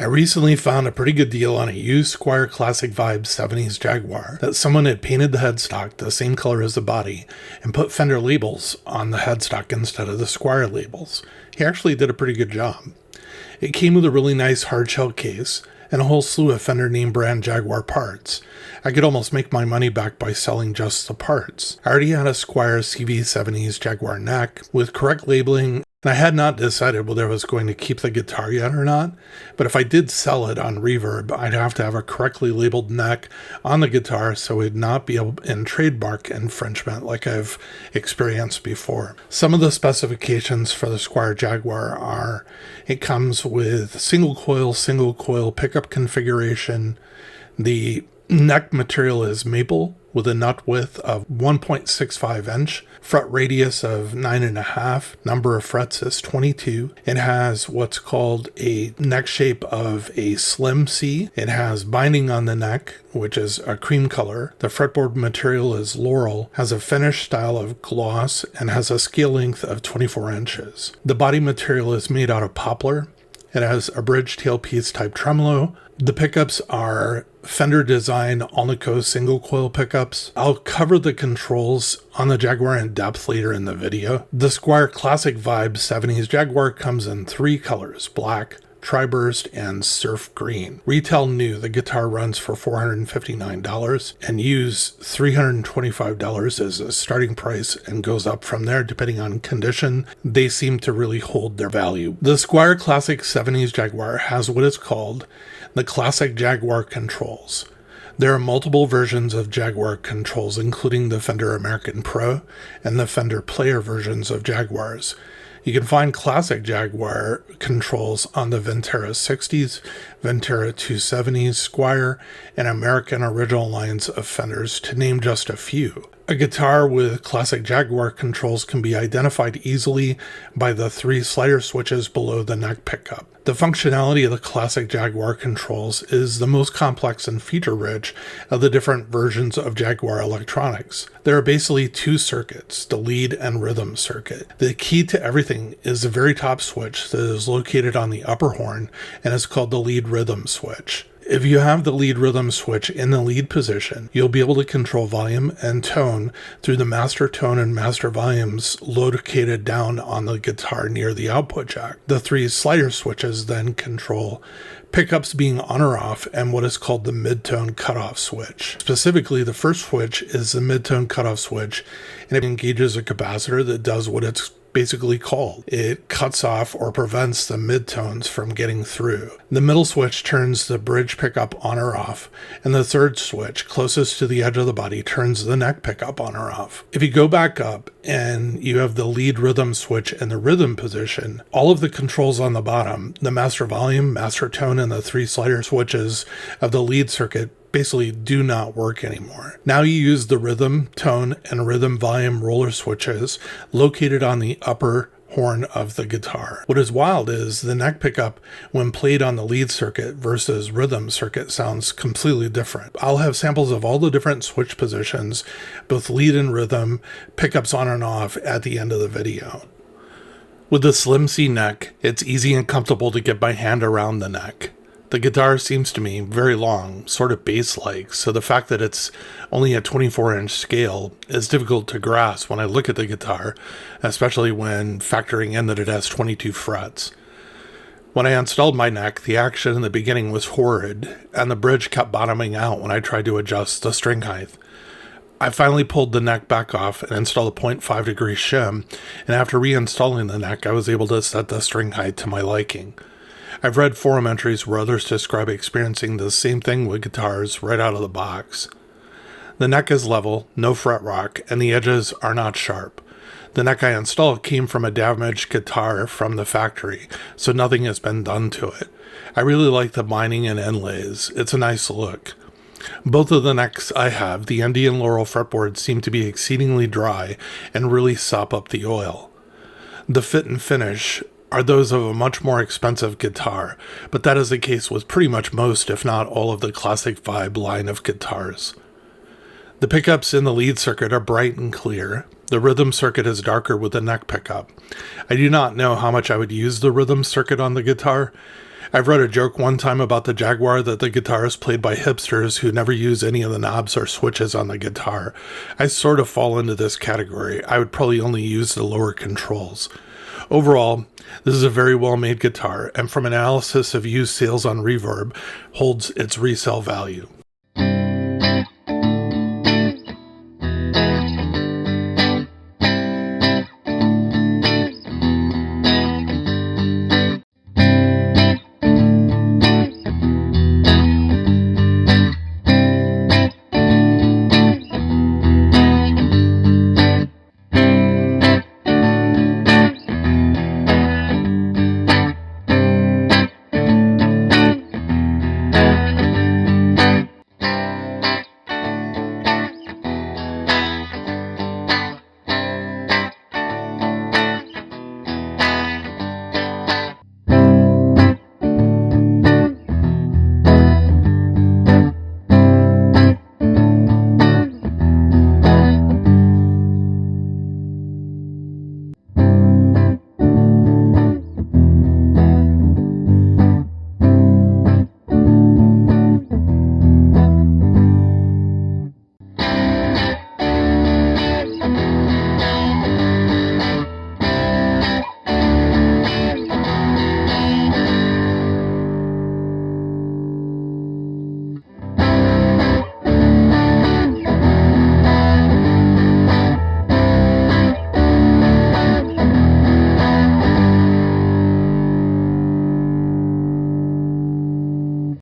I recently found a pretty good deal on a used Squier Classic Vibe 70s Jaguar that someone had painted the headstock the same color as the body and put Fender labels on the headstock instead of the Squier labels. He actually did a pretty good job. It came with a really nice hardshell case and a whole slew of Fender name brand Jaguar parts. I could almost make my money back by selling just the parts. I already had a Squier CV 70s Jaguar Neck with correct labeling, and I had not decided whether I was going to keep the guitar yet or not, but if I did sell it on Reverb, I'd have to have a correctly labeled neck on the guitar so it would not be in trademark infringement like I've experienced before. Some of the specifications for the Squier Jaguar are, it comes with single coil pickup configuration. The neck material is maple with a nut width of 1.65 inch, fret radius of 9.5, number of frets is 22. It has what's called a neck shape of a slim C. It has binding on the neck, which is a cream color. The fretboard material is laurel, has a finish style of gloss, and has a scale length of 24 inches. The body material is made out of poplar. It has a bridge tailpiece type tremolo. The pickups are Fender design Alnico single coil pickups. I'll cover the controls on the Jaguar in depth later in the video. The Squier Classic Vibe 70s Jaguar comes in three colors: black, tri-burst, and surf green. Retail new, the guitar runs for $459 and used $325 as a starting price and goes up from there depending on condition. They seem to really hold their value. The Squier Classic 70s Jaguar has what is called the Classic Jaguar controls. There are multiple versions of Jaguar controls, including the Fender American Pro and the Fender Player versions of Jaguars. You can find Classic Jaguar controls on the Ventera 60s, Ventera 270s, Squier, and American Original lines of Fenders, to name just a few. A guitar with Classic Jaguar controls can be identified easily by the three slider switches below the neck pickup. The functionality of the Classic Jaguar controls is the most complex and feature-rich of the different versions of Jaguar electronics. There are basically two circuits, the lead and rhythm circuit. The key to everything is the very top switch that is located on the upper horn and is called the lead rhythm switch. If you have the lead rhythm switch in the lead position, you'll be able to control volume and tone through the master tone and master volumes located down on the guitar near the output jack. The three slider switches then control pickups being on or off and what is called the mid-tone cutoff switch. Specifically, the first switch is the mid-tone cutoff switch, and it engages a capacitor that does what it's basically called. It cuts off or prevents the midtones from getting through. The middle switch turns the bridge pickup on or off, and the third switch, closest to the edge of the body, turns the neck pickup on or off. If you go back up and you have the lead rhythm switch in the rhythm position, all of the controls on the bottom, the master volume, master tone, and the three slider switches of the lead circuit basically do not work anymore. Now you use the rhythm, tone, and rhythm volume roller switches located on the upper horn of the guitar. What is wild is the neck pickup, when played on the lead circuit versus rhythm circuit, sounds completely different. I'll have samples of all the different switch positions, both lead and rhythm, pickups on and off, at the end of the video. With the Slim C neck, it's easy and comfortable to get my hand around the neck. The guitar seems to me very long, sort of bass-like, so the fact that it's only a 24-inch scale is difficult to grasp when I look at the guitar, especially when factoring in that it has 22 frets. When I installed my neck, the action in the beginning was horrid, and the bridge kept bottoming out when I tried to adjust the string height. I finally pulled the neck back off and installed a 0.5 degree shim, and after reinstalling the neck, I was able to set the string height to my liking. I've read forum entries where others describe experiencing the same thing with guitars right out of the box. The neck is level, no fret rock, and the edges are not sharp. The neck I installed came from a damaged guitar from the factory, so nothing has been done to it. I really like the binding and inlays. It's a nice look. Both of the necks I have, the Indy and Laurel fretboards, seem to be exceedingly dry and really sop up the oil. The fit and finish are those of a much more expensive guitar, but that is the case with pretty much most, if not all, of the Classic Vibe line of guitars. The pickups in the lead circuit are bright and clear. The rhythm circuit is darker with the neck pickup. I do not know how much I would use the rhythm circuit on the guitar. I've read a joke one time about the Jaguar that the guitar is played by hipsters who never use any of the knobs or switches on the guitar. I sort of fall into this category. I would probably only use the lower controls. Overall, this is a very well-made guitar, and from an analysis of used sales on Reverb, holds its resale value.